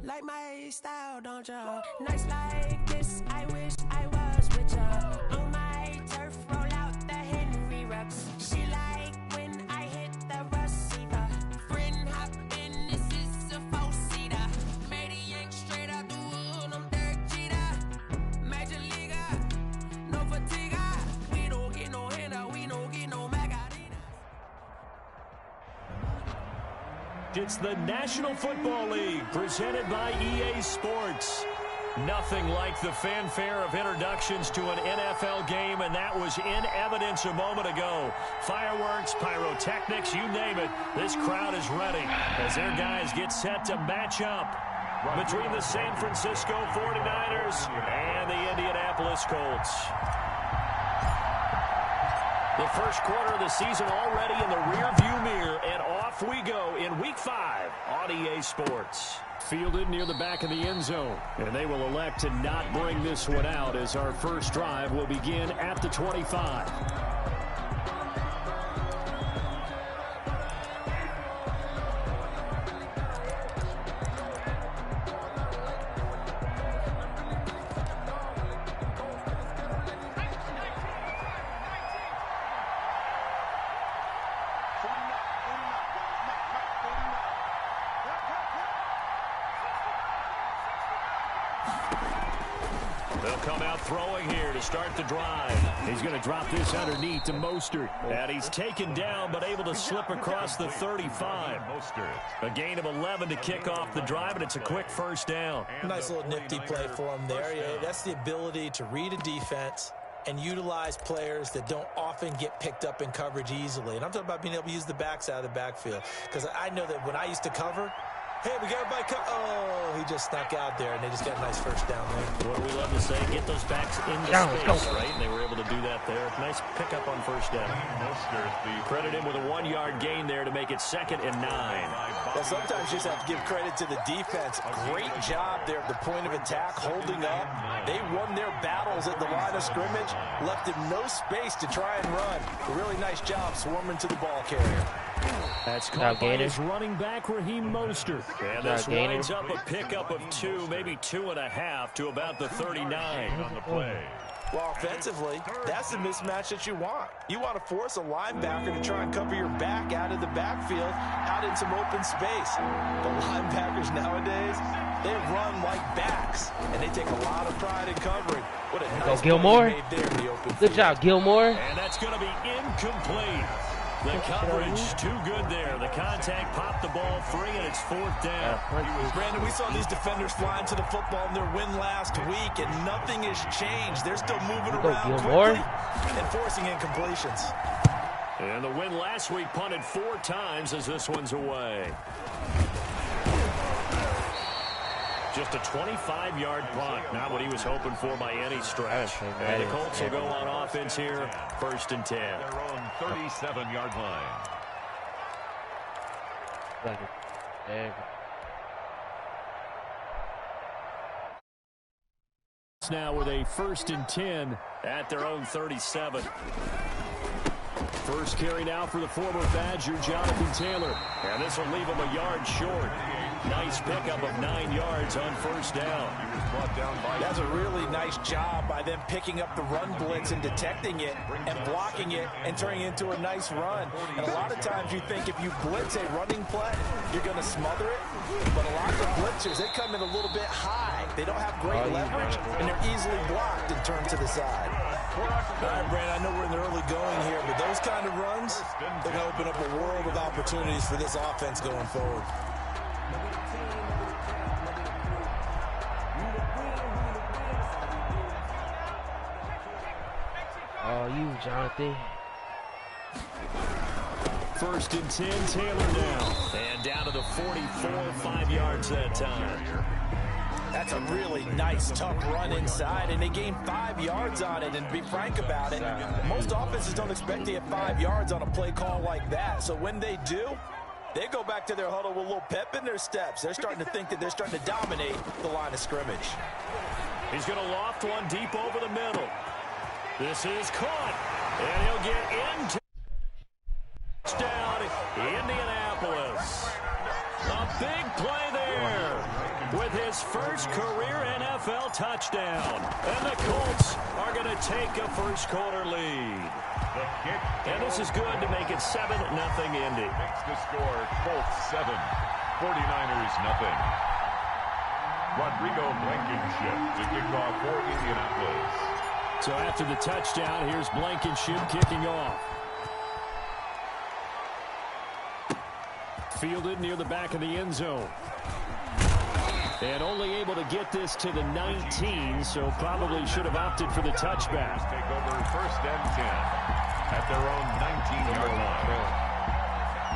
Like my style, don't ya? Nights like this, I wish I was with ya. On my turf, roll out the Henry Rux. She like when I hit the receiver. Friend hop in, this is a four-seater. Made a yank straight out the wood, I'm Derek Jeter. Major leaguer, no fatigue. We don't get no handout, we don't get no Macarena. It's the National Football League presented by EA Sports. Nothing like the fanfare of introductions to an NFL game, and that was in evidence a moment ago. Fireworks, pyrotechnics, you name it. This crowd is ready as their guys get set to match up between the San Francisco 49ers and the Indianapolis Colts. The first quarter of the season already in the rearview mirror, and off we go in Week 5 on EA Sports. Fielded near the back of the end zone, and they will elect to not bring this one out as our first drive will begin at the 25. They'll come out throwing here to start the drive. He's going to drop this underneath to Mostert. And he's taken down but able to slip across the 35. A gain of 11 to kick off the drive, and it's a quick first down. Nice little nifty play for him there. Yeah, that's the ability to read a defense and utilize players that don't often get picked up in coverage easily. And I'm talking about being able to use the backs out of the backfield. Because I know that when I used to cover, hey, we got everybody oh, he just snuck out there, and they just got a nice first down there. What do we love to say? Get those backs into space, right? And they were able to do that there. Nice pickup on first down. Credit him with a 1-yard gain there to make it 2nd and 9. Well, sometimes you just have to give credit to the defense. Great job there at the point of attack, holding up. They won their battles at the line of scrimmage, left him no space to try and run. A really nice job swarming to the ball carrier. That's caught by his running back, Raheem Mostert. And this winds up a pickup of 2, maybe 2.5 to about the 39 on the play. Well, offensively, that's the mismatch that you want. You want to force a linebacker to try and cover your back out of the backfield, out in some open space. The linebackers nowadays, they run like backs, and they take a lot of pride in covering. What a nice Gilmore. Made there in the open Good field. job, Gilmore. And that's going to be incomplete. The coverage too good there. The contact popped the ball free, and it's 4th down. Brandon, we saw these defenders flying to the football in their win last week, and nothing has changed. They're still moving around quickly and forcing incompletions. And the win last week punted 4 times as this one's away. Just a 25-yard punt. Not what he was hoping for by any stretch. And the Colts will go on offense here, 1st and 10. Their own 37-yard line. Now with a 1st and 10 at their own 37. First carry now for the former Badger, Jonathan Taylor. And this will leave him a yard short. Nice pickup of 9 yards on first down. He was brought down by That's a really nice job by them picking up the run blitz and detecting it and blocking it and turning it into a nice run. And a lot of times you think if you blitz a running play, you're going to smother it. But a lot of the blitzers, they come in a little bit high. They don't have great leverage, and they're easily blocked and turned to the side. All right, Brandon, I know we're in the early going here, but those kind of runs, they're going to open up a world of opportunities for this offense going forward. Oh, you, Jonathan. first and 10. Taylor now. And down to the 44, 5 yards that time. That's a really nice, tough run inside, and they gained 5 yards on it. And to be frank about it, most offenses don't expect to get 5 yards on a play call like that. So when they do, they go back to their huddle with a little pep in their steps. They're starting to think that they're starting to dominate the line of scrimmage. He's going to loft one deep over the middle. This is caught, and he'll get into touchdown, Indianapolis. A big play there with his first career NFL touchdown. And the Colts are going to take a first-quarter lead. And this is good to make it 7-0 Indy. Makes the score Colts 7, 49ers nothing. Rodrigo Blankenship to kick off for Indianapolis. So after the touchdown, here's Blankenship kicking off. Fielded near the back of the end zone. And only able to get this to the 19, so probably should have opted for the touchback. Take over first and 10 at their own 19-yard line.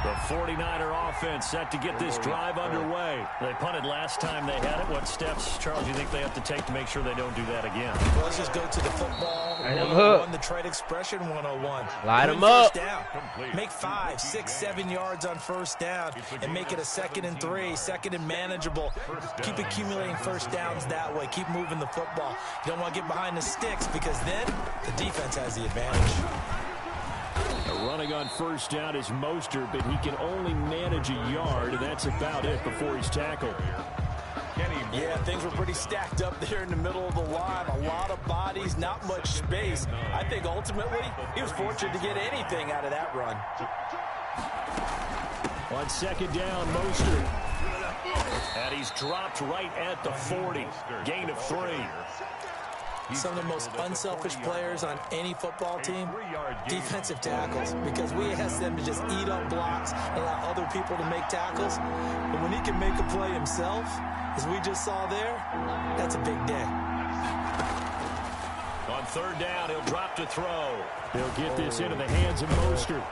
The 49er offense set to get this drive underway. They punted last time they had it. What steps, Charles, do you think they have to take to make sure they don't do that again? Well, let's just go to the football 101, the trade expression 101. Light them up. Down. Make 5, 6, 7 yards on first down and make it a 2nd and 3, 2nd and manageable. Keep accumulating first downs that way. Keep moving the football. You don't want to get behind the sticks because then the defense has the advantage. Running on first down is Mostert, but he can only manage a yard, and that's about it before he's tackled. Yeah, things were pretty stacked up there in the middle of the line. A lot of bodies, not much space. I think ultimately he was fortunate to get anything out of that run. On second down, Mostert. And he's dropped right at the 40. Gain of 3. Some of the most unselfish players on any football team, defensive tackles, because we ask them to just eat up blocks, allow other people to make tackles. But when he can make a play himself, as we just saw there, that's a big day. On third down, he'll drop to throw. He'll get this into the hands of Mostert.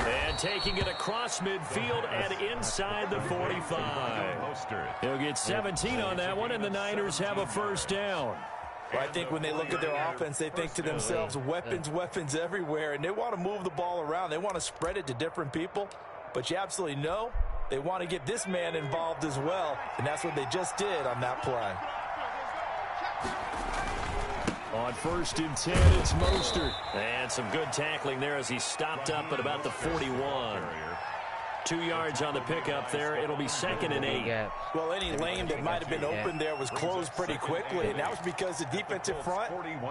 And taking it across midfield and inside the 45. He'll get 17 on that one, and the Niners have a first down. Well, I think when they look at their offense, they think to themselves, weapons, weapons everywhere, and they want to move the ball around. They want to spread it to different people, but you absolutely know they want to get this man involved as well, and that's what they just did on that play. On first and 10, it's Mostert. And some good tackling there as he stopped up at about the 41. 2 yards on the pickup there. It'll be 2nd and 8. Well, any lane that might have been open there was closed pretty quickly, and that was because the defensive front,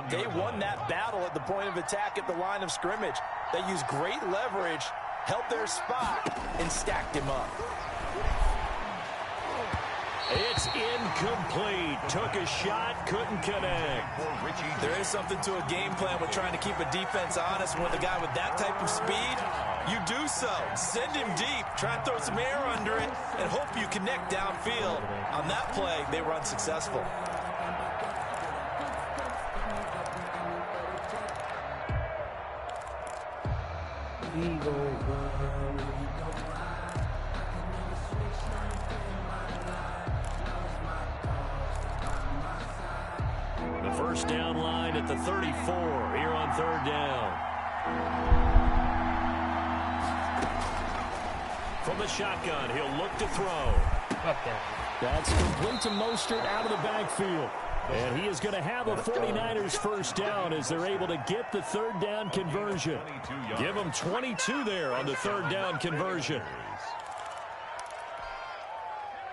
they won that battle at the point of attack at the line of scrimmage. They used great leverage, held their spot, and stacked him up. It's incomplete. Took a shot, couldn't connect. There is something to a game plan with trying to keep a defense honest. With a guy with that type of speed, you do so. Send him deep. Try and throw some air under it and hope you connect downfield. On that play, they were unsuccessful. The first down line at the 34 here on third down. From the shotgun, he'll look to throw. That's complete to Mostert out of the backfield. And he is going to have a 49ers first down as they're able to get the third down conversion. Give them 22 there on the third down conversion.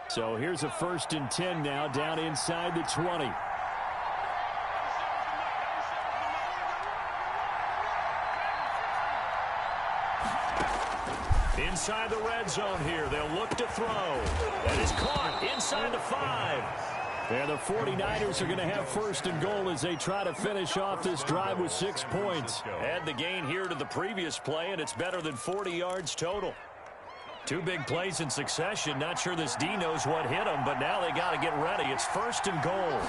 So here's a 1st and 10 now down inside the 20. Inside the red zone here. They'll look to throw. That is caught inside the 5. And the 49ers are going to have 1st and goal as they try to finish off this drive with 6 points. Add the gain here to the previous play, and it's better than 40 yards total. 2 big plays in succession. Not sure this D knows what hit him, but now they got to get ready. It's 1st and goal.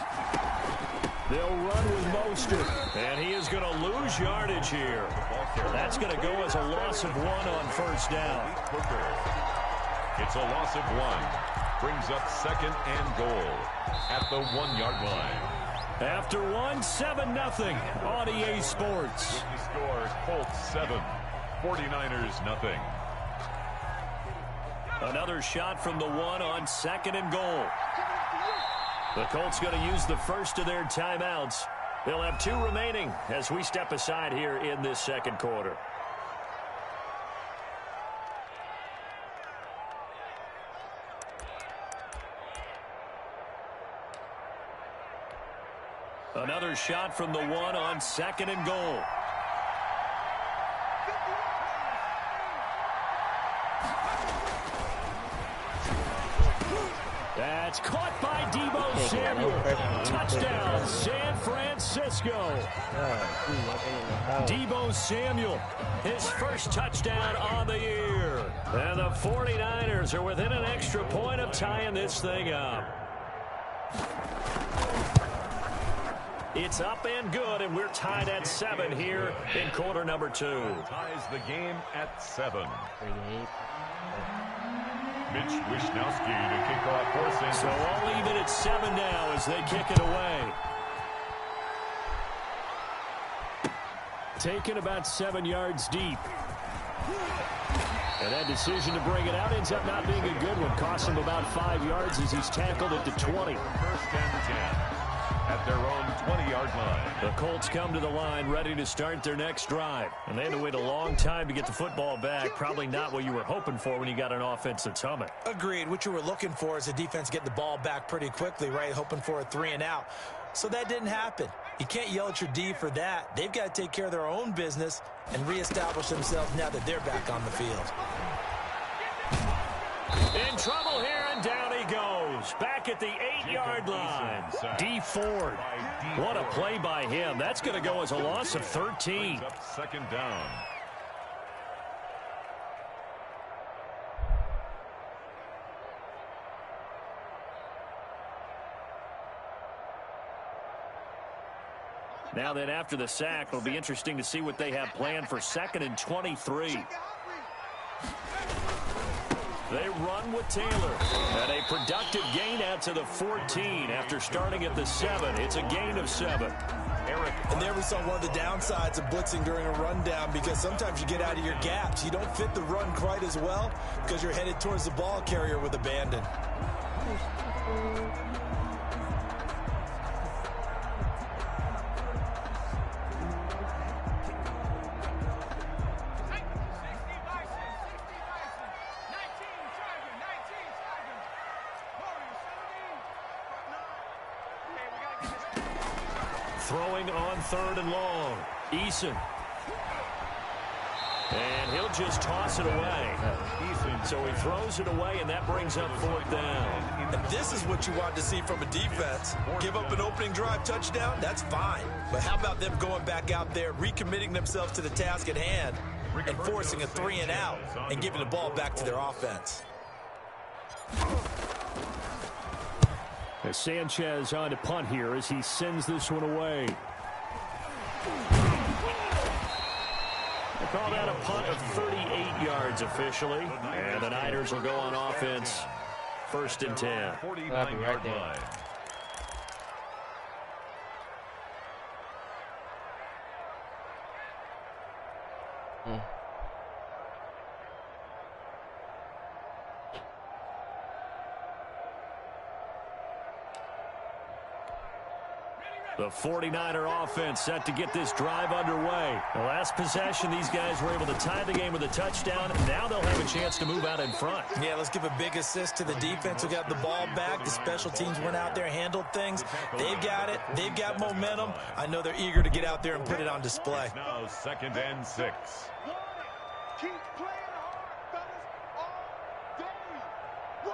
They'll run with Mostert, and he is going to lose yardage here. That's going to go as a loss of 1 on first down. It's a loss of 1. Brings up 2nd and goal at the 1-yard line. After 1, 7-0 on EA Sports. With the score, Colts 7, 49ers 0. Another shot from the 1 on 2nd and goal. The Colts going to use the first of their timeouts. They'll have 2 remaining as we step aside here in this second quarter. Another shot from the 1 on 2nd and goal. That's caught by Deebo Samuel. Touchdown, San Francisco. Deebo Samuel, his first touchdown on the year. And the 49ers are within an extra point of tying this thing up. It's up and good, and we're tied at 7 here in quarter number 2. Ties the game at 7. Mitch Wishnowsky to kick off for St. So all even at 7 now as they kick it away. Taken about 7 yards deep. And that decision to bring it out ends up not being a good one. Costs him about 5 yards as he's tackled at the 20. 1st and 10 at their own 20-yard line. The Colts come to the line ready to start their next drive. And they had to wait a long time to get the football back. Probably not what you were hoping for when you got an offense that's humming. Agreed. What you were looking for is the defense getting the ball back pretty quickly, right? Hoping for a 3 and out. So that didn't happen. You can't yell at your D for that. They've got to take care of their own business and reestablish themselves now that they're back on the field. In trouble here, and down he goes. Back at the 8-yard line. D Ford. What a play by him. That's going to go as a loss of 13. Up 2nd down. Now then, after the sack, it'll be interesting to see what they have planned for 2nd and 23. They run with Taylor. And a productive gain out to the 14 after starting at the 7. It's a gain of 7. And there we saw one of the downsides of blitzing during a rundown, because sometimes you get out of your gaps. You don't fit the run quite as well because you're headed towards the ball carrier with abandon. Throwing on 3rd and long. Eason. And he'll just toss it away. So he throws it away, and that brings up 4th down. And this is what you want to see from a defense. Give up an opening drive touchdown, that's fine. But how about them going back out there, recommitting themselves to the task at hand, and forcing a 3 and out, and giving the ball back to their offense. As Sanchez on to punt here as he sends this one away. They call that a punt of 38 yards officially. And the Niners will go on offense 1st and 10. 49-yard line. The 49er offense set to get this drive underway. The last possession, these guys were able to tie the game with a touchdown. Now they'll have a chance to move out in front. Yeah, let's give a big assist to the defense who got the ball back. The special teams went out there, handled things. They've got it. They've got momentum. I know they're eager to get out there and put it on display. Now 2nd and 6. Keep playing hard, fellas, all day. Woo!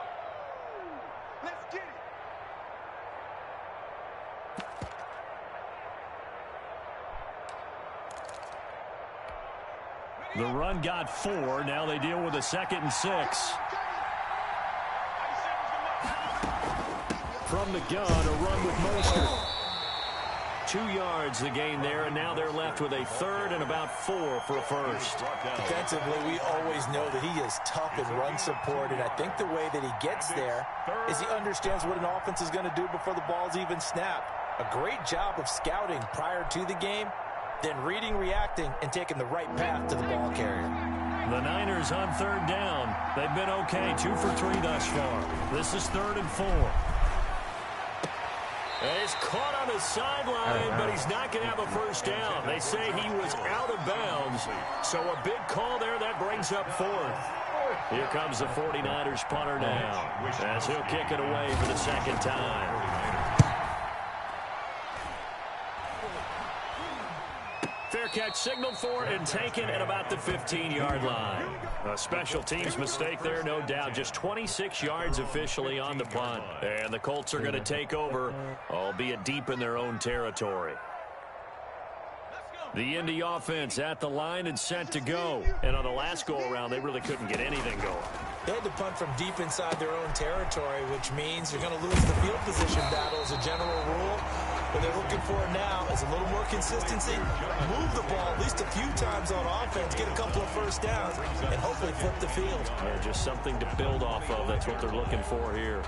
Let's get it. The run got 4. Now they deal with a 2nd and 6. From the gun, a run with Mostert. 2 yards the gain there, and now they're left with a third and about 4 for a first. Defensively, we always know that he is tough in run support, and I think the way that he gets there is he understands what an offense is going to do before the ball's even snapped. A great job of scouting prior to the game, then reading, reacting, and taking the right path to the ball carrier. The Niners on third down. They've been okay, 2 for 3 thus far. This is 3rd and 4. He's caught on the sideline, but he's not going to have a first down. They say he was out of bounds, so a big call there that brings up 4th. Here comes the 49ers punter now, as he'll kick it away for the second time. Fair catch signaled for and taken at about the 15-yard line. A special teams mistake there, no doubt. Just 26 yards officially on the punt. And the Colts are going to take over, albeit deep in their own territory. The Indy offense at the line and set to go. And on the last go-around, they really couldn't get anything going. They had to punt from deep inside their own territory, which means you're going to lose the field position battle as a general rule. What they're looking for now is a little more consistency, move the ball at least a few times on offense, get a couple of first downs, and hopefully flip the field. Yeah, just something to build off of. That's what they're looking for here.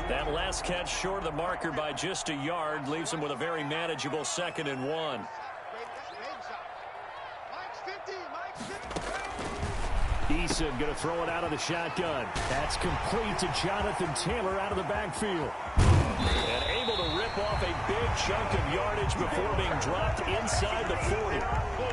That last catch short of the marker by just a yard leaves them with a very manageable 2nd and 1. Eason going to throw it out of the shotgun. That's complete to Jonathan Taylor out of the backfield. And able to rip off a big chunk of yardage before being dropped inside the 40.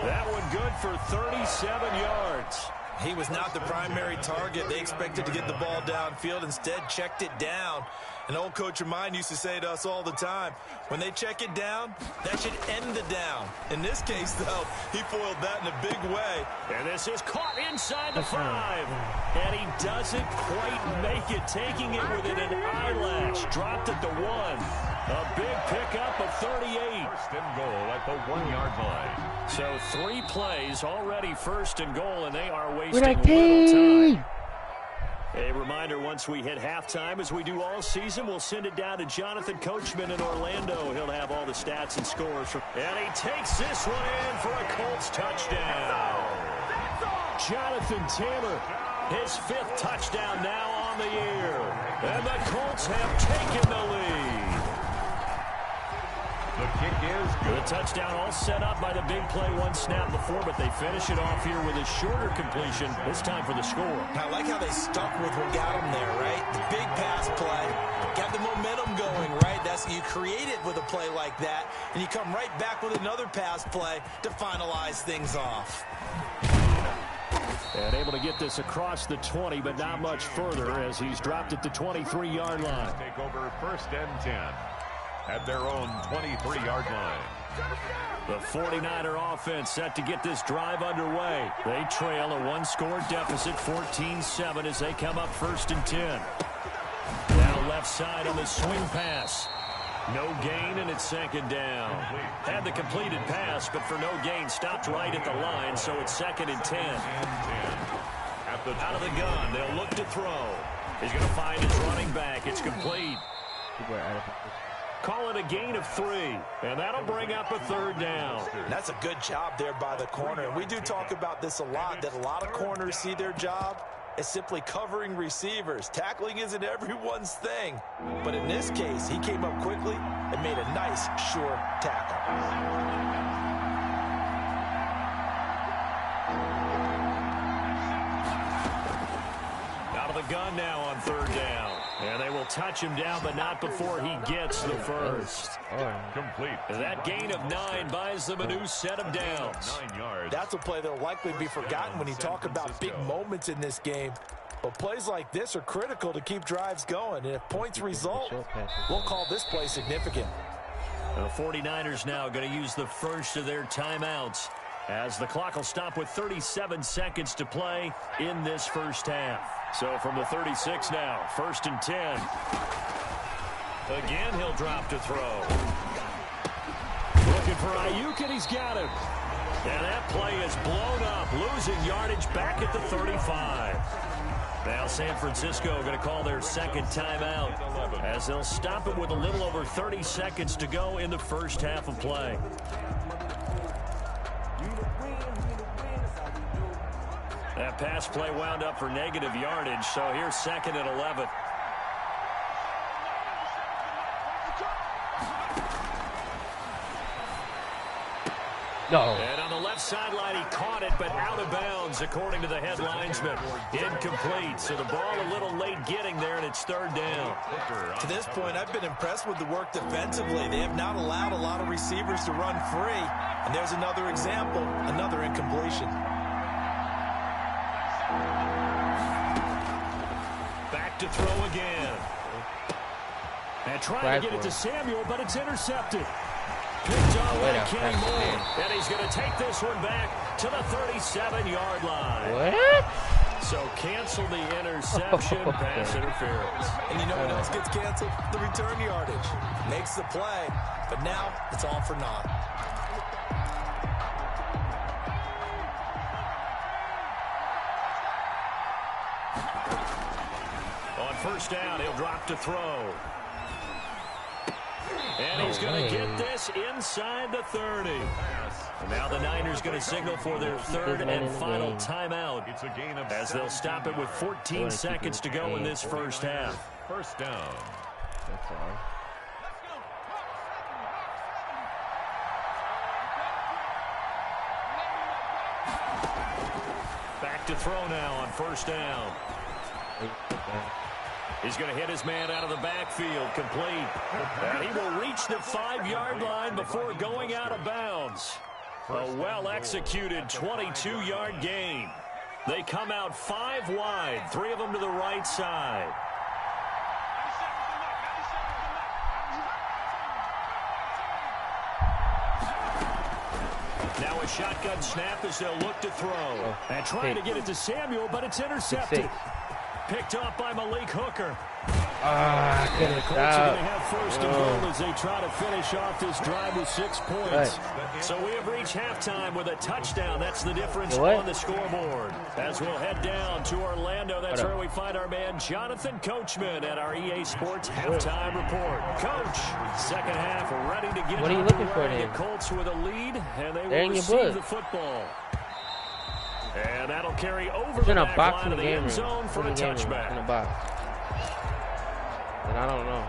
That one good for 37 yards. He was not the primary target. They expected to get the ball downfield. Instead, checked it down. An old coach of mine used to say to us all the time, when they check it down, that should end the down. In this case, though, he foiled that in a big way. And this is caught inside the 5. And he doesn't quite make it, taking it within an eyelash. Dropped at the 1. A big pickup of 38. 1st and goal at the 1-yard line. So 3 plays already 1st and goal, and they are wasting little time. A reminder, once we hit halftime, as we do all season, we'll send it down to Jonathan Coachman in Orlando. He'll have all the stats and scores. And he takes this one in for a Colts touchdown. Jonathan Taylor, his 5th touchdown now on the year. And the Colts have taken the lead. The kick is good. The touchdown all set up by the big play 1 snap before, but they finish it off here with a shorter completion, this time for the score. I like how they stuck with what got them there, right? The big pass play, got the momentum going, right? That's you create it with a play like that, and you come right back with another pass play to finalize things off. And able to get this across the 20, but not much further as he's dropped at the 23-yard line. Take over 1st and 10. At their own 23-yard line. The 49er offense set to get this drive underway. They trail a 1-score deficit, 14-7, as they come up 1st and 10. Now left side on the swing pass. No gain, and it's 2nd down. Had the completed pass, but for no gain, stopped right at the line, so it's 2nd and 10. Out of the gun, they'll look to throw. He's going to find his running back. It's complete. Call it a gain of 3, and that'll bring up a 3rd down. That's a good job there by the corner. And we do talk about this a lot, that a lot of corners see their job as simply covering receivers. Tackling isn't everyone's thing. But in this case, he came up quickly and made a nice, sure tackle. Out of the gun now on 3rd down. And they will touch him down, but not before he gets the first. Complete. That gain of 9 buys them a new set of downs. 9 yards. That's a play that will likely be forgotten when you talk about big moments in this game. But plays like this are critical to keep drives going. And if points result, we'll call this play significant. The 49ers now going to use the first of their timeouts, as the clock will stop with 37 seconds to play in this first half. So from the 36 now, 1st and 10. Again, he'll drop to throw. Looking for Ayuk, and he's got him. And that play is blown up, losing yardage back at the 35. Now San Francisco going to call their second timeout as they'll stop it with a little over 30 seconds to go in the first half of play. That pass play wound up for negative yardage, so here's second and 11. No. And on the left sideline, he caught it, but out of bounds, according to the head linesman. Incomplete, so the ball a little late getting there, and it's third down. To this point, I've been impressed with the work defensively. They have not allowed a lot of receivers to run free. And there's another example, another incompletion. Back to throw again. And trying to get it to Samuel, but it's intercepted. Picked up by Kenny Moore. And he's going to take this one back to the 37-yard line. What? So cancel the interception, pass interference. And you know what else gets canceled? The return yardage. Makes the play, but now it's all for naught. On first down, he'll drop to throw. And he's going to get this inside the 30. And now the Niners going to signal for their third and final timeout as they'll stop it with 14 seconds to go in this first half. First down. That's all. Back to throw now on first down. He's going to hit his man out of the backfield, complete. And he will reach the 5-yard line before going out of bounds. A well-executed 22-yard gain. They come out 5 wide, 3 of them to the right side. Now a shotgun snap as they'll look to throw. And trying to get it to Samuel, but it's intercepted. Picked up by Malik Hooker. The Colts are going to have first and goal as they try to finish off this drive with 6 points. So we have reached halftime with a touchdown. That's the difference on the scoreboard. As we'll head down to Orlando, that's where we find our man Jonathan Coachman at our EA Sports halftime report. Coach, second half ready to get what are you looking for the then? Colts with a lead, and they will receive the football. And that'll carry over the back line of the end zone for a touchback. In the box. And I don't know.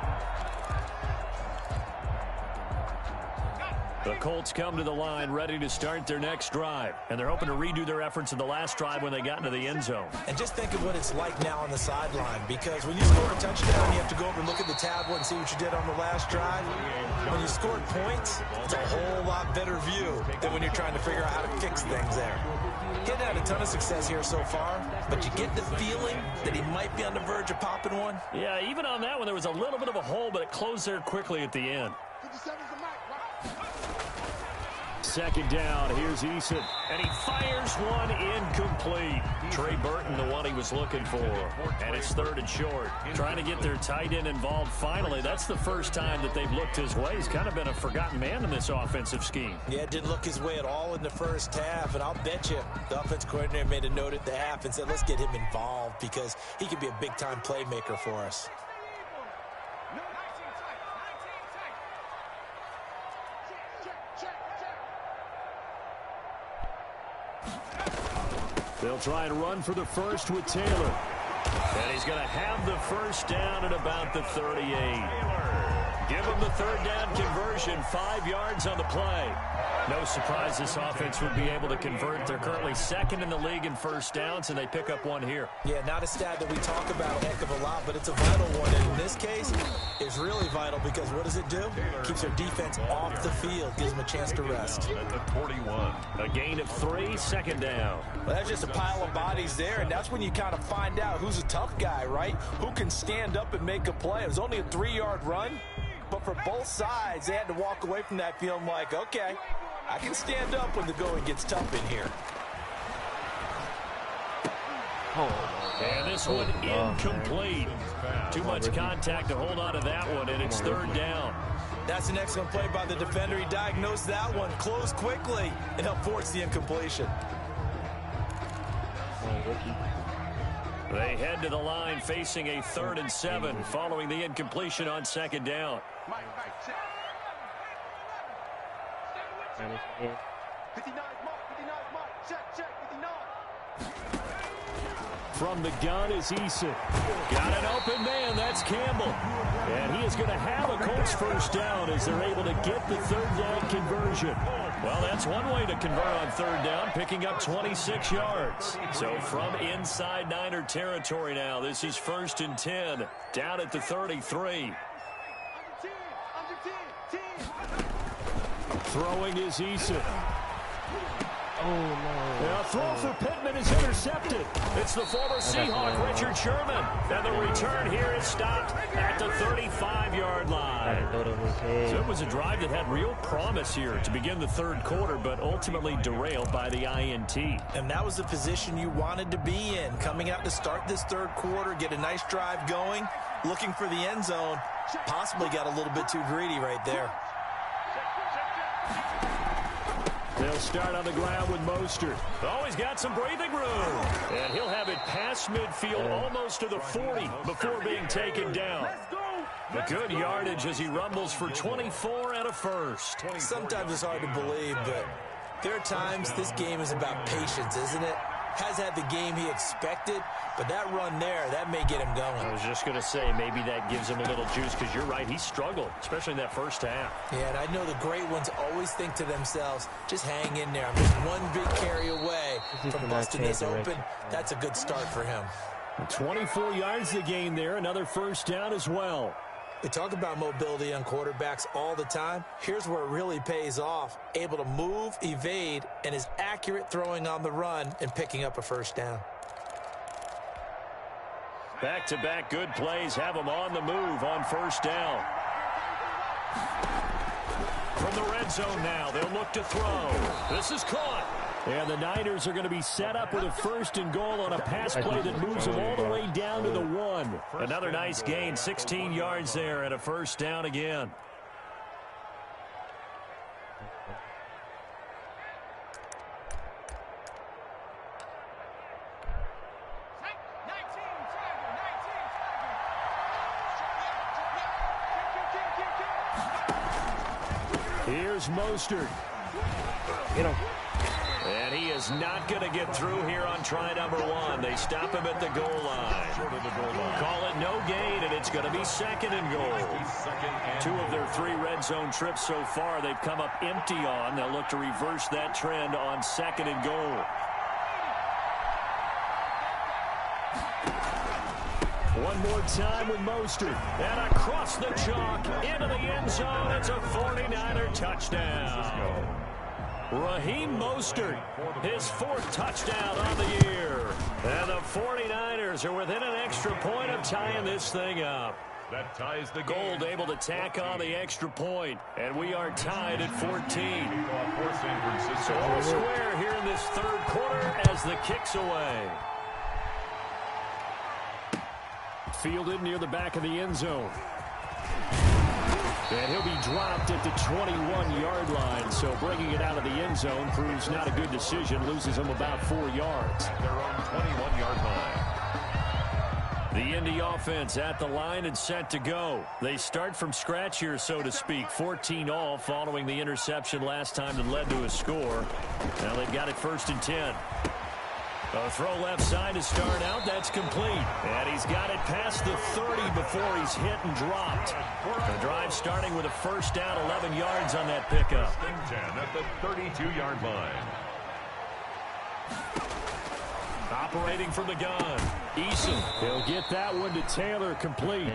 The Colts come to the line ready to start their next drive. And they're hoping to redo their efforts in the last drive when they got into the end zone. And just think of what it's like now on the sideline, because when you score a touchdown, you have to go over and look at the tablet and see what you did on the last drive. When you scored points, it's a whole lot better view than when you're trying to figure out how to fix things there. He's had a ton of success here so far, but you get the feeling that he might be on the verge of popping one. Yeah, even on that one, there was a little bit of a hole, but it closed there quickly at the end. Second down, here's Eason, and he fires one incomplete. Trey Burton, the one he was looking for, and it's third and short. Trying to get their tight end involved finally. That's the first time that they've looked his way. He's kind of been a forgotten man in this offensive scheme. Yeah, it didn't look his way at all in the first half, and I'll bet you the offense coordinator made a note at the half and said, let's get him involved because he could be a big-time playmaker for us. They'll try and run for the first with Taylor. And he's going to have the first down at about the 38. Give him the third down conversion, 5 yards on the play. No surprise this offense would be able to convert. They're currently second in the league in first downs, and they pick up one here. Yeah, not a stat that we talk about a heck of a lot, but it's a vital one. And in this case, it's really vital because what does it do? Keeps their defense off the field, gives them a chance to rest. At the 41. A gain of 3, second down. Well, that's just a pile of bodies there, and that's when you kind of find out who's a tough guy, right? Who can stand up and make a play. It was only a 3-yard run, but for both sides, they had to walk away from that feeling like, okay, I can stand up when the going gets tough in here. And this one incomplete. Too much contact to hold on to that one, and it's third down. That's an excellent play by the defender. He diagnosed that one, closed quickly, and helped force the incompletion. They head to the line facing a 3rd and 7 following the incompletion on 2nd down. 59 mark, check, 59. From the gun is Eason. Got an open man, that's Campbell. And he is going to have a Colts first down as they're able to get the 3rd down conversion. Well, that's one way to convert on 3rd down, picking up 26 yards. So from inside Niner territory now, this is 1st and 10, down at the 33. Throwing is Eason. Oh, no. A throw for Pittman is intercepted. It's the former Seahawk, Richard Sherman. And the return here is stopped at the 35-yard line. So it was a drive that had real promise here to begin the 3rd quarter, but ultimately derailed by the INT. And that was the position you wanted to be in. Coming out to start this 3rd quarter, get a nice drive going, looking for the end zone. Possibly got a little bit too greedy right there. They'll start on the ground with Mostert. Oh, he's got some breathing room. And he'll have it past midfield almost to the 40 before being taken down. A good yardage as he rumbles for 24 and a first. Sometimes it's hard to believe, but there are times this game is about patience, isn't it? Has had the game he expected, but that run there, that may get him going. I was just going to say, maybe that gives him a little juice, because you're right, he struggled, especially in that first half. Yeah, and I know the great ones always think to themselves, just hang in there. I'm just one big carry away from busting this open. That's a good start for him. 24 yards to gain there, another first down as well. We talk about mobility on quarterbacks all the time. Here's where it really pays off. Able to move, evade, and is accurate throwing on the run and picking up a first down. Back-to-back good plays have him on the move on first down. From the red zone now, they'll look to throw. This is caught. And the Niners are going to be set up with a 1st and goal on a pass play that moves them all the way down to the 1. Another nice gain, 16 yards there, and a first down again. Here's Mostert. Get him. And he is not going to get through here on try number 1. They stop him at the goal line. Call it no gain, and it's going to be 2nd and goal. 2 of their 3 red zone trips so far they've come up empty on. They'll look to reverse that trend on 2nd and goal. One more time with Mostert. And across the chalk, into the end zone. It's a 49er touchdown. Raheem Mostert, his 4th touchdown on the year. And the 49ers are within an extra point of tying this thing up. That ties the Gold able to tack on the extra point. And we are tied at 14. So all square here in this 3rd quarter as the kick's away. Fielded near the back of the end zone. And he'll be dropped at the 21-yard line, so bringing it out of the end zone proves not a good decision, loses him about 4 yards. At their own 21-yard line. The Indy offense at the line and set to go. They start from scratch here, so to speak, 14 all following the interception last time that led to a score. Now they've got it 1st and 10. A throw left side to start out. That's complete. And he's got it past the 30 before he's hit and dropped. The drive starting with a first down, 11 yards on that pickup. 10 at the 32-yard line. Operating from the gun. Eason. He'll get that one to Taylor, complete.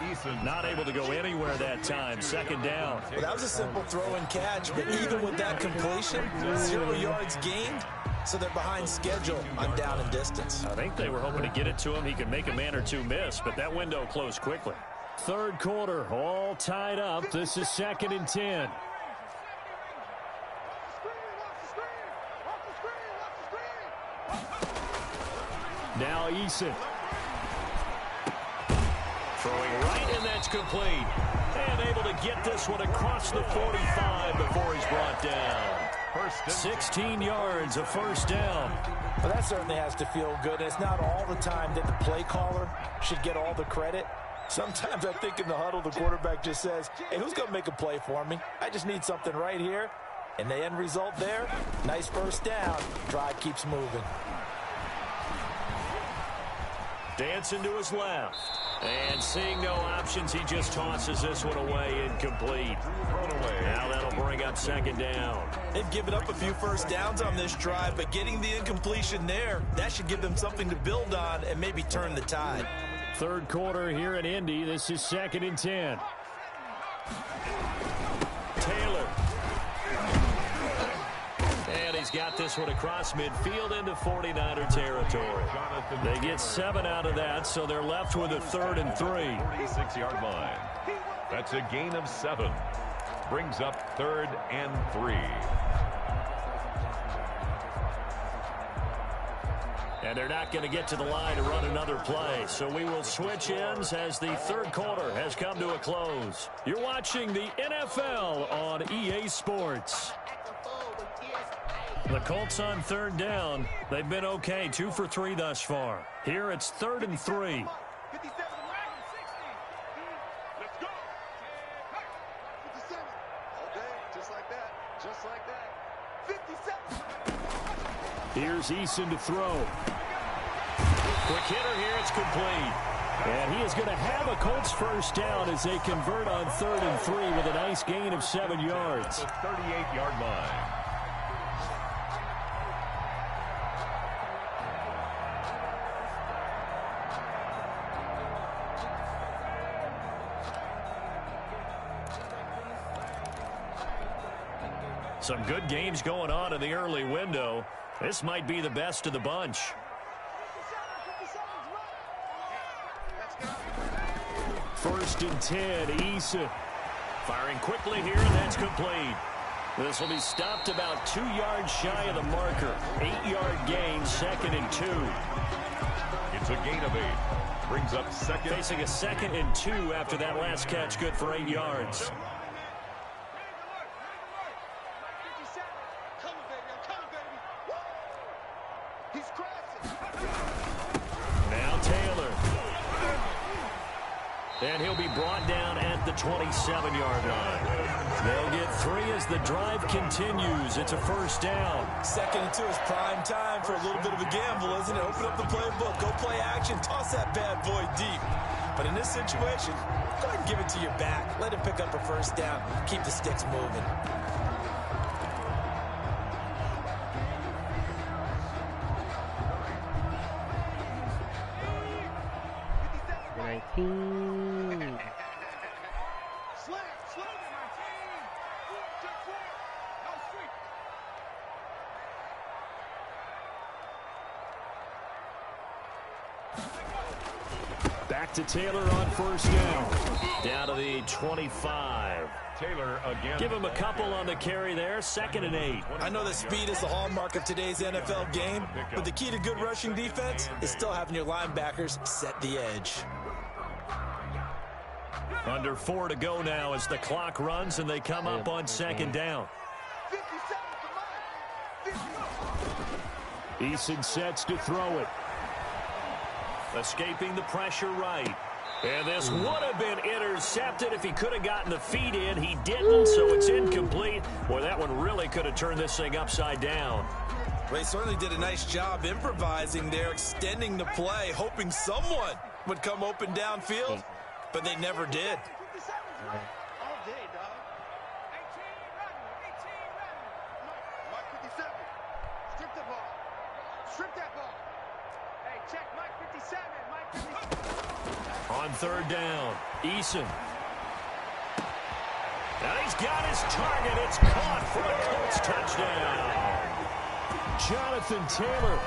Eason Not able to go anywhere that time. 2nd down. Well, that was a simple throw and catch, but even with that completion, 0 yards gained. So they're behind schedule on down and distance. I think they were hoping to get it to him. He could make a man or 2 miss, but that window closed quickly. 3rd quarter, all tied up. This is 2nd and 10. Now Eason. Throwing right, and that's complete. And able to get this one across the 45 before he's brought down. 16 yards, a first down. Well, that certainly has to feel good. It's not all the time that the play caller should get all the credit. Sometimes I think in the huddle, the quarterback just says, hey, who's going to make a play for me? I just need something right here. And the end result there, nice first down. Drive keeps moving. Dancing to his left. And seeing no options, he just tosses this one away, incomplete. Now that'll bring up second down. They've given up a few first downs on this drive, but getting the incompletion there, that should give them something to build on and maybe turn the tide. Third quarter here in Indy. This is 2nd and 10. Taylor. And he's got this one across midfield into 49er territory. They get 7 out of that, so they're left with a 3rd and 3. 36-yard line. That's a gain of 7. Brings up 3rd and 3. And they're not going to get to the line to run another play. So we will switch ends as the third quarter has come to a close. You're watching the NFL on EA Sports. The Colts on 3rd down. They've been okay, 2 for 3 thus far. Here it's 3rd and 3. Here's Eason to throw. Quick hitter here, it's complete. And he is going to have a Colts first down as they convert on 3rd and 3 with a nice gain of 7 yards. 38-yard line. Some good games going on in the early window. This might be the best of the bunch. First and 10, Eason. Firing quickly here, and that's complete. This will be stopped about 2 yards shy of the marker. 8-yard gain, 2nd and 2. It's a gain of 8. Brings up second. Facing a 2nd and 2 after that last catch, good for 8 yards. Now Taylor. And he'll be brought down at the 27-yard line. They'll get 3 as the drive continues. It's a first down. 2nd and 2 is prime time for a little bit of a gamble, isn't it? Open up the playbook, go play action, toss that bad boy deep. But in this situation, go ahead and give it to your back. Let him pick up a first down. Keep the sticks moving. Back to Taylor on first down. Down to the 25. Taylor again. Give him a couple on the carry there. 2nd and 8. I know that speed is the hallmark of today's NFL game, but the key to good rushing defense is still having your linebackers set the edge. Under 4 to go now as the clock runs and they come up on 2nd down. Eason sets to throw it. Escaping the pressure right. And this would have been intercepted if he could have gotten the feet in. He didn't, so it's incomplete. Boy, that one really could have turned this thing upside down. Well, he certainly did a nice job improvising there, extending the play, hoping someone would come open downfield, but they never did. All day, dog. 18 Mike 57. Strip the ball. Strip that ball. Hey, check Mike 57. Mike 57. On 3rd down, Eason. And he's got his target. It's caught for a Colts touchdown. Jonathan Taylor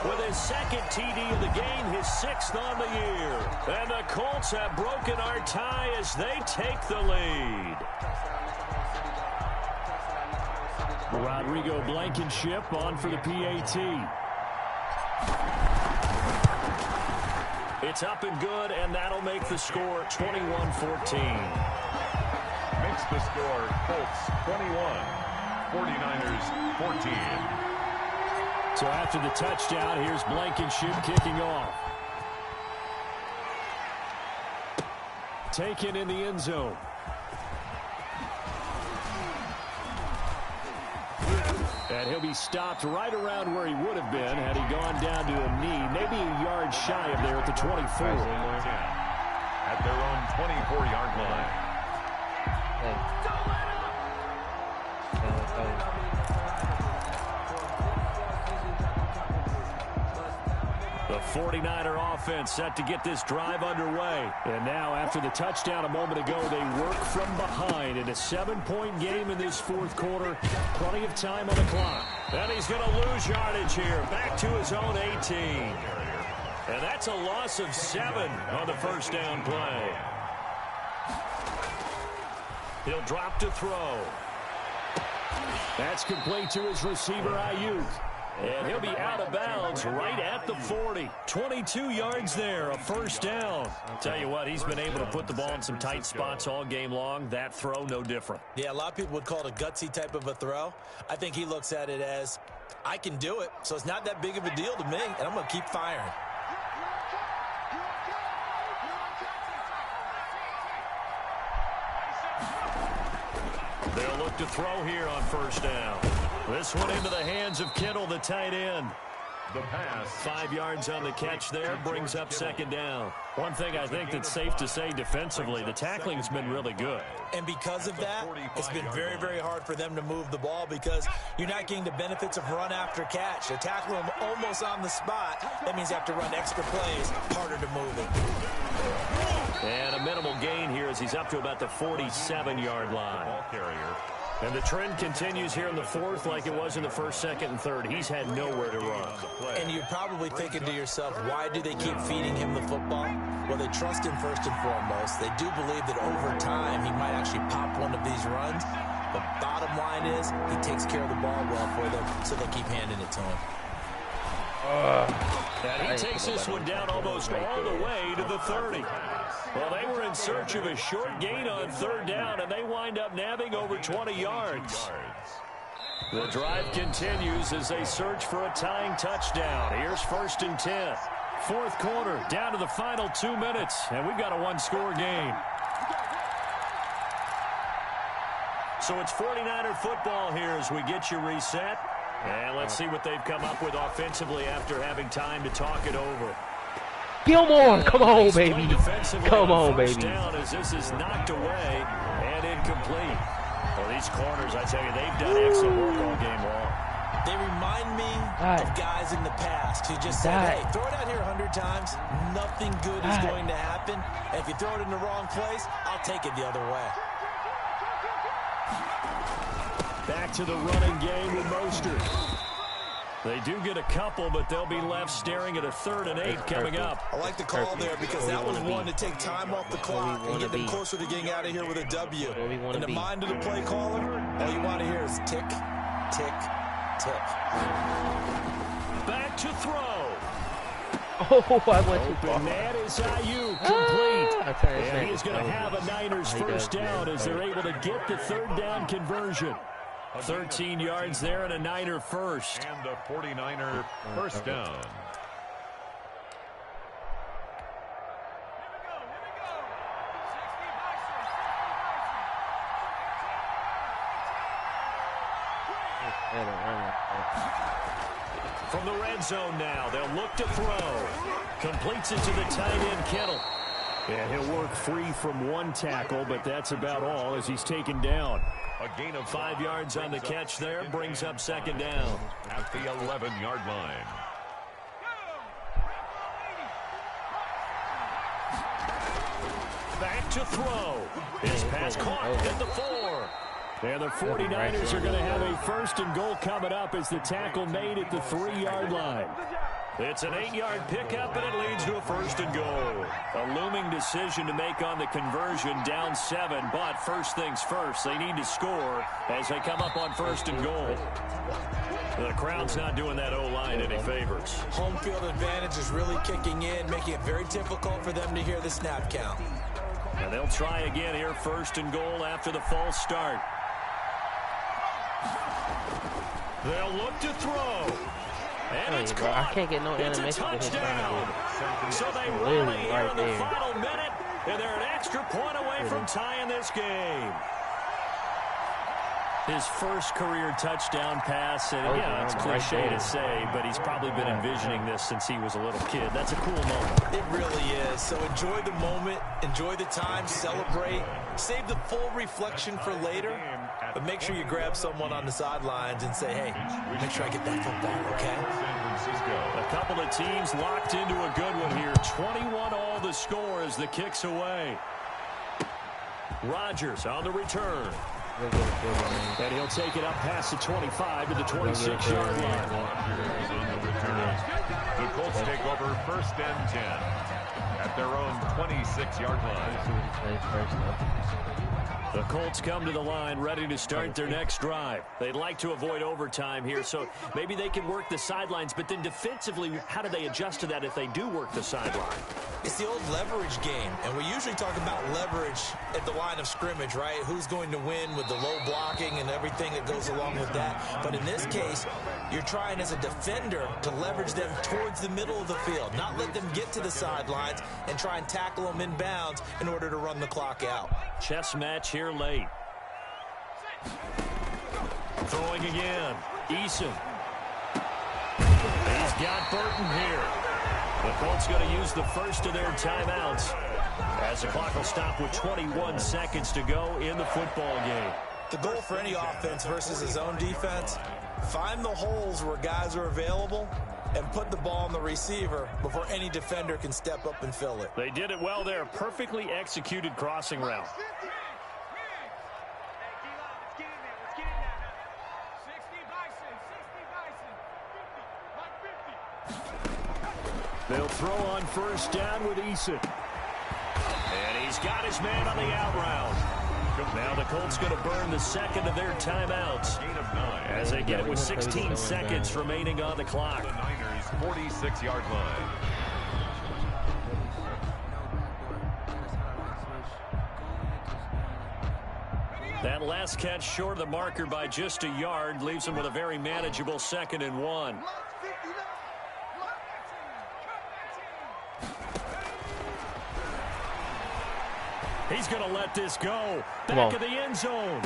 with his 2nd TD of the game, his 6th on the year. And the Colts have broken our tie as they take the lead. Rodrigo Blankenship on for the PAT. It's up and good, and that'll make the score 21-14. the score. Colts 21, 49ers 14. So after the touchdown, here's Blankenship kicking off. Taken in the end zone. And he'll be stopped right around where he would have been had he gone down to a knee, maybe a yard shy of there at the 24. At their own 24-yard line. The 49er offense set to get this drive underway. And now, after the touchdown a moment ago, they work from behind in a 7-point game in this fourth quarter. Plenty of time on the clock. And he's going to lose yardage here. Back to his own 18. And that's a loss of 7 on the first down play. He'll drop to throw. That's complete to his receiver, Ayuk. And he'll be out of bounds right at the 40. 22 yards there, a first down. Tell you what, he's been able to put the ball in some tight spots all game long. That throw, no different. Yeah, a lot of people would call it a gutsy type of a throw. I think he looks at it as, I can do it, so it's not that big of a deal to me, and I'm going to keep firing. They'll look to throw here on first down. This one into the hands of Kittle, the tight end. The pass. 5 yards on the catch there, brings up second down. One thing I think that's safe to say defensively, the tackling's been really good. And because of that, it's been very, very hard for them to move the ball because you're not getting the benefits of run after catch. They're tackling them almost on the spot. That means you have to run extra plays, harder to move it. And a minimal gain here as he's up to about the 47-yard line. Ball carrier. And the trend continues here in the fourth like it was in the first, second, and third. He's had nowhere to run. And you're probably thinking to yourself, why do they keep feeding him the football? Well, they trust him first and foremost. They do believe that over time he might actually pop one of these runs. But bottom line is he takes care of the ball well for them, so they keep handing it to him. And he takes this one down almost all the way to the 30. Well, they were in search of a short gain on third down, and they wind up nabbing over 20 yards. The drive continues as they search for a tying touchdown. Here's first and 10. Fourth quarter, down to the final 2 minutes, and we've got a one-score game. So it's 49er football here as we get you reset. And let's see what they've come up with offensively after having time to talk it over. Gilmore, come on, baby. Come on, baby. Down as this is knocked away and incomplete. Well, these corners, I tell you, they've done excellent work all game long. They remind me of guys in the past who just said, hey, throw it out here 100 times. Nothing good is going to happen. And if you throw it in the wrong place, I'll take it the other way. Back to the running game with Mostert. They do get a couple, but they'll be left staring at a 3rd and 8 coming up. I like the call there because that was one to take time off the clock and get them closer to getting out of here with a W. In the mind of the play caller, all you want to hear is tick, tick, tick. Back to throw. Oh, I went too far. Open that is Ayuk, complete. And he is going to have a Niners first down as they're able to get the 3rd down conversion. 13 yards there and a Niner first. And the 49er first down. From the red zone now, they'll look to throw. Completes it to the tight end, Kittle. And he'll work free from one tackle, but that's about all as he's taken down. A gain of 5 yards on the catch there, brings up second down. At the 11-yard line. Back to throw. His pass caught at the 4. And the 49ers are going to have a 1st and goal coming up as the tackle made at the 3-yard line. It's an 8-yard pickup, and it leads to a 1st and goal. A looming decision to make on the conversion, down 7, but first things first, they need to score as they come up on 1st and goal. The crowd's not doing that O-line any favors. Home field advantage is really kicking in, making it very difficult for them to hear the snap count. And they'll try again here, 1st and goal after the false start. They'll look to throw. And it's caught. I can't get no it's animation. a touchdown. So they rally here in the final minute, and they're an extra point away from tying this game. His first career touchdown pass, and yeah, it's cliche to say, but he's probably been envisioning this since he was a little kid. That's a cool moment. It really is. So enjoy the moment, enjoy the time, celebrate, save the full reflection for later, but make sure you grab someone on the sidelines and say, hey, make sure I get that football, okay? A couple of teams locked into a good one here. 21 all the score as the kick's away. Rodgers on the return. And he'll take it up past the 25 to the 26-yard line. The Colts take over 1st and 10 at their own 26-yard line. The Colts come to the line ready to start their next drive. They'd like to avoid overtime here, so maybe they can work the sidelines, but then defensively, how do they adjust to that if they do work the sideline? It's the old leverage game, and we usually talk about leverage at the line of scrimmage, right? Who's going to win with the low blocking and everything that goes along with that. But in this case, you're trying as a defender to leverage them towards the middle of the field, not let them get to the sidelines and try and tackle them inbounds in order to run the clock out. Chess match here late. Throwing again. Eason. He's got Burton here. The Colts going to use the first of their timeouts as the clock will stop with 21 seconds to go in the football game. The goal for any offense versus his own defense, find the holes where guys are available and put the ball on the receiver before any defender can step up and fill it. They did it well there. Perfectly executed crossing route. They'll throw on 1st down with Eason. And he's got his man on the out route. Now the Colts going to burn the second of their timeouts as they get it with 16 seconds remaining on the clock. The Niners' 46-yard line. That last catch short of the marker by just a yard leaves him with a very manageable 2nd and 1. He's going to let this go. Back of the end zone.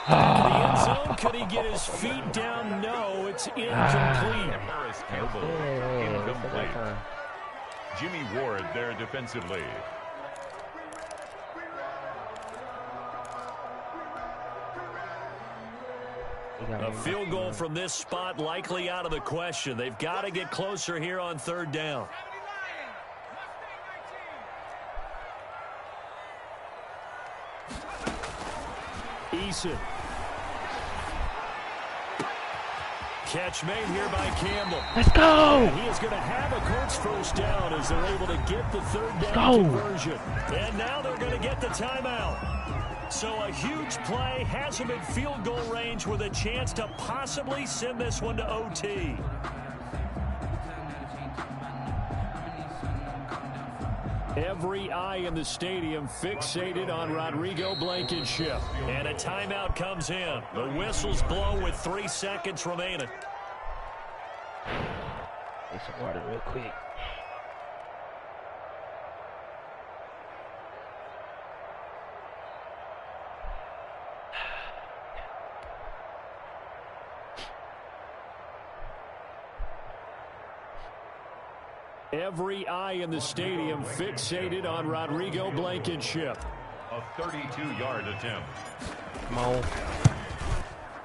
Back of the end zone. Could he get his feet down? No, it's incomplete. Harris Campbell, incomplete. Jimmy Ward there defensively. A field goal from this spot likely out of the question. They've got to get closer here on 3rd down. Eason. Catch made here by Campbell. Let's go! And he is going to have a Colts 1st down as they're able to get the 3rd down conversion. And now they're going to get the timeout. So a huge play has him in field goal range with a chance to possibly send this one to OT. Every eye in the stadium fixated on Rodrigo Blankenship. And a timeout comes in. The whistles blow with 3 seconds remaining. Get some water real quick. Every eye in the stadium fixated on Rodrigo Blankenship. A 32-yard attempt. Come on.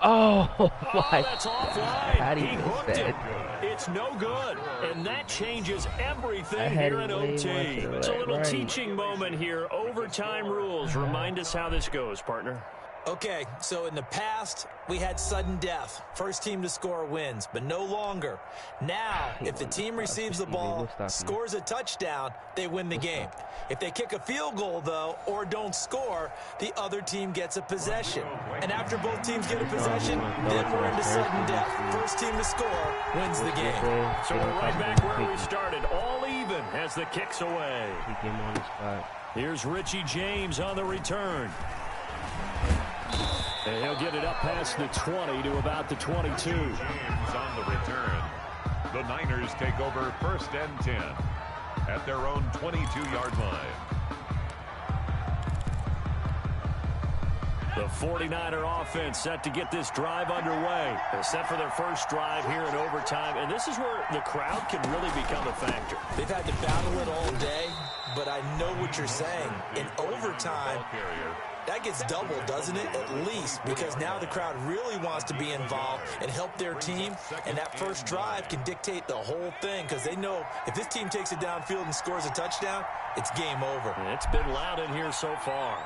Oh, my. That's offline. He hooked it. It's no good. And that changes everything here in OT. It's a little teaching moment here. Overtime rules. Remind us how this goes, partner. Okay, so in the past, we had sudden death. First team to score wins, but no longer. Now, if the team receives the ball, scores a touchdown, they win the game. If they kick a field goal, though, or don't score, the other team gets a possession. And after both teams get a possession, then we're into sudden death. First team to score wins the game. So we're right back where we started, all even as the kick's away. He came on the spot. Here's Richie James on the return. And he'll get it up past the 20 to about the 22. James on the return. The Niners take over 1st and 10 at their own 22-yard line. The 49er offense set to get this drive underway. They're set for their first drive here in overtime, and this is where the crowd can really become a factor. They've had to battle it all day, but I know what you're saying. In overtime, that gets doubled, doesn't it? At least, because now the crowd really wants to be involved and help their team, and that first drive can dictate the whole thing because they know if this team takes it downfield and scores a touchdown, it's game over. It's been loud in here so far.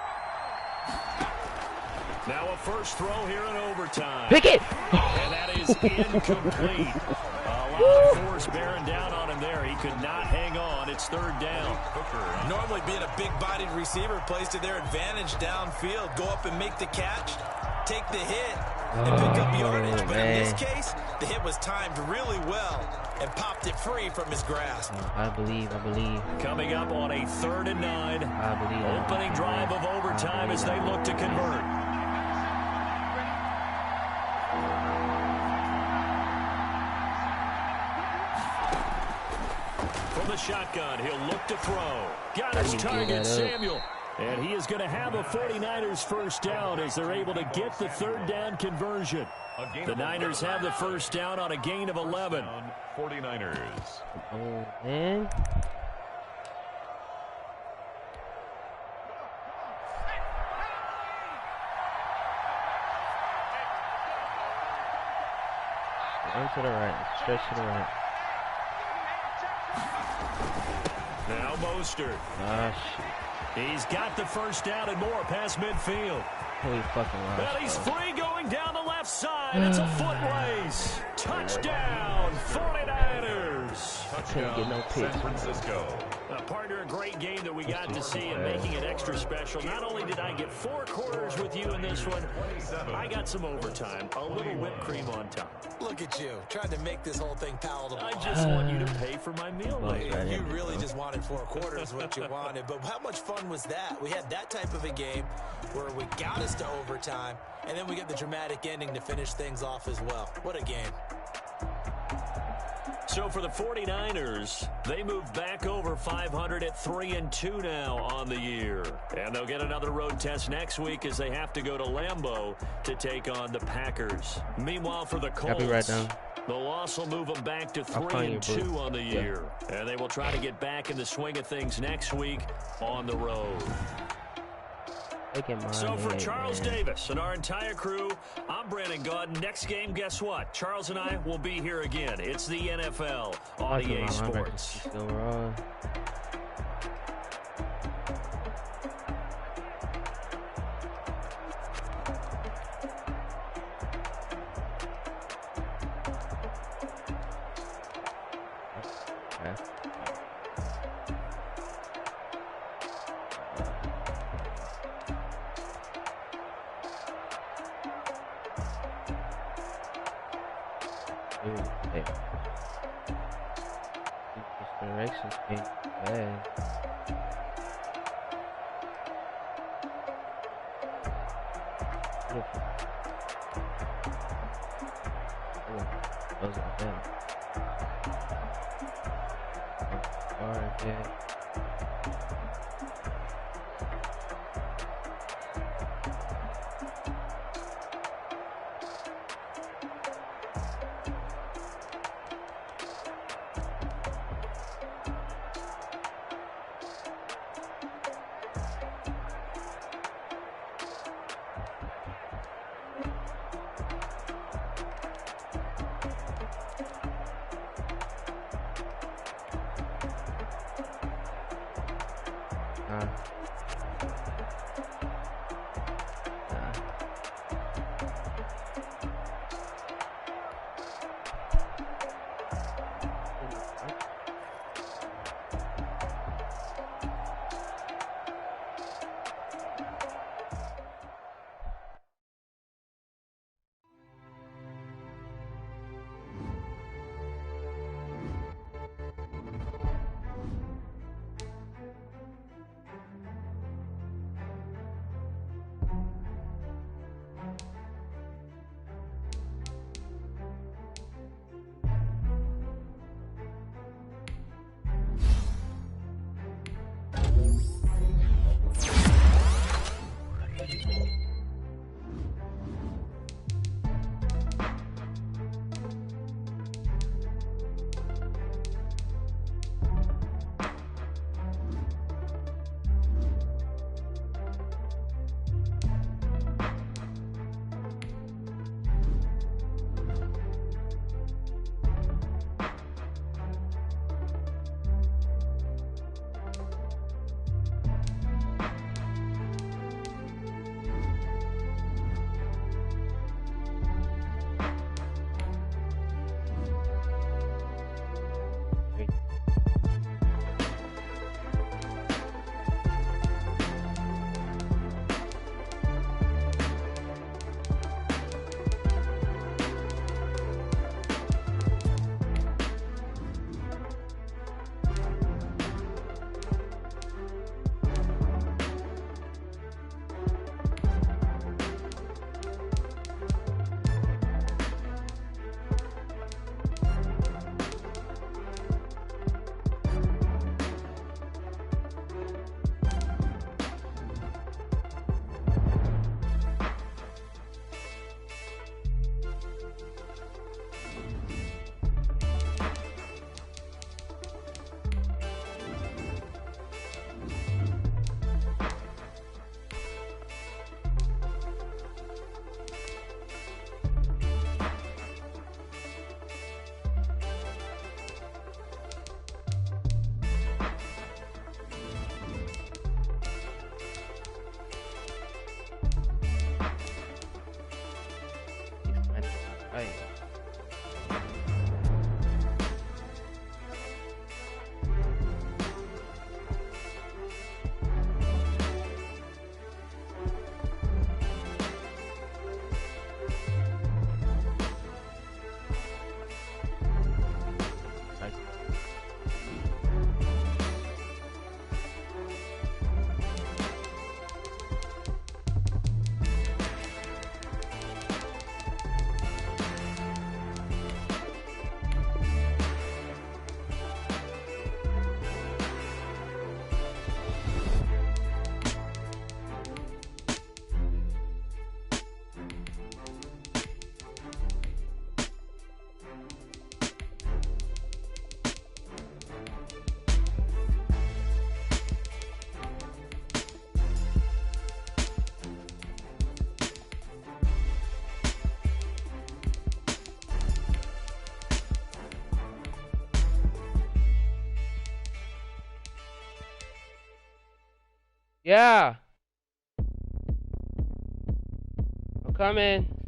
Now a first throw here in overtime. Pick it! And that is incomplete. A lot of force bearing down on him there. He could not hang on. It's 3rd down. Normally being a big-bodied receiver plays to their advantage downfield. Go up and make the catch, take the hit, and pick up yardage. But in this case, the hit was timed really well and popped it free from his grasp. I believe. Coming up on a 3rd and 9. I believe. Opening drive of overtime as they look to convert. From the shotgun, he'll look to throw. Got his target, Samuel. And he is going to have a 49ers first down as they're able to get the 3rd down conversion. The Niners have the first down on a gain of 11. 49ers. Oh, man. Run to the right. Stretch to the right. Now Mostert. Ah, shit. He's got the first down and more past midfield. Holy fucking wow. Well, he's free going down the left side. It's a foot race. Touchdown, 49ers. Couldn't get no pick. San Francisco. Partner, a great game that we got to see and making it extra special. Not only did I get 4 quarters with you in this one, I got some overtime. A little whipped cream on top. Look at you, trying to make this whole thing palatable. I just want you to pay for my meal later. You really just wanted 4 quarters, what you wanted. But how much fun was that? We had that type of a game where we got us to overtime, and then we get the dramatic ending to finish things off as well. What a game. So for the 49ers, they move back over 500 at 3-2 now on the year. And they'll get another road test next week as they have to go to Lambeau to take on the Packers. Meanwhile, for the Colts, I'll be right down. The loss will move them back to 3-2 on the year. And they will try to get back in the swing of things next week on the road. So for Charles Davis and our entire crew, I'm Brandon Gaudin. Next game, guess what? Charles and I will be here again. It's the NFL on EA Sports. Hey. This direction's being bad. Those are them. Alright, yeah. Yeah. I'm coming.